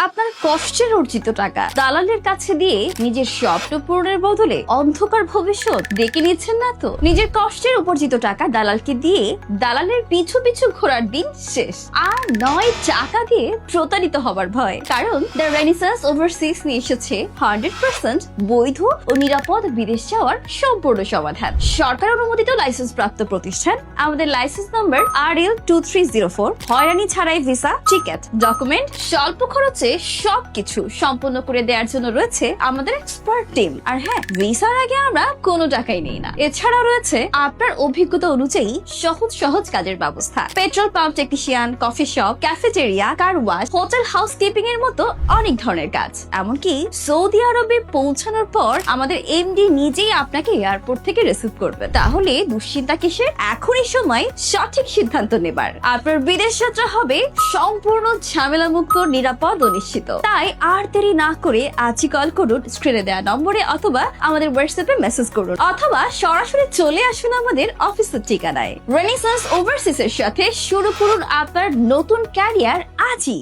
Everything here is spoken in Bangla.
আপনার কষ্টের অর্জিত টাকা দালালের কাছে দিয়ে নিজের স্বপ্ন পূরণের বদলে অন্ধকার ভবিষ্যৎ ডেকে নিচ্ছেন না তো? নিজের কষ্টের উপার্জিত টাকা দালালকে দিয়ে দালালের পিছু পিছু ঘোরার দিন শেষ। আর নয় টাকা দিয়ে প্রতারিত হবার ভয়, কারণ দ্য রেনেসাঁস ওভারসিজ নিয়ে এসেছে 100% বৈধ ও নিরাপদ বিদেশ যাওয়ার সম্পূর্ণ সমাধান। সরকার অনুমোদিত লাইসেন্স প্রাপ্ত প্রতিষ্ঠান। আমাদের লাইসেন্স নাম্বার RL2304। হয়রানি ছাড়াই ভিসা, টিকেট, ডকুমেন্ট, স্বল্প খরচে সবকিছু সম্পূর্ণ করে দেওয়ার জন্য রয়েছে আমাদের এক্সপার্ট টিম। আর হ্যাঁ, ভিসার আগে আমরা কোনো টাকাই নেই না। এছাড়া রয়েছে আপনার অভিজ্ঞতা অনুযায়ী সহজ কাজের ব্যবস্থা। Petrol pump technician, coffee shop, cafeteria, car wash, hotel housekeeping এর মতো অনেক ধরনের কাজ। এমনকি সৌদি আরবে পৌঁছানোর পর আমাদের এমডি নিজেই আপনাকে এয়ারপোর্ট থেকে রিসিভ করবে। তাহলে দুশ্চিন্তা কিসের? এখনই সময় সঠিক সিদ্ধান্ত নেবার। আপনার বিদেশ যাত্রা হবে সম্পূর্ণ ঝামেলা মুক্ত, নিরাপদ ও নিশ্চিত। তাই আর দেরি না করে আজই কল করুন স্ক্রিনে দেওয়া নম্বরে, অথবা আমাদের হোয়াটসঅ্যাপে মেসেজ করুন, অথবা সরাসরি চলে আসুন আমাদের অফিসের ঠিকানায়। রেনেসাঁস ওভারসিজের সাথে শুরু করুন আপনার নতুন ক্যারিয়ার আজই।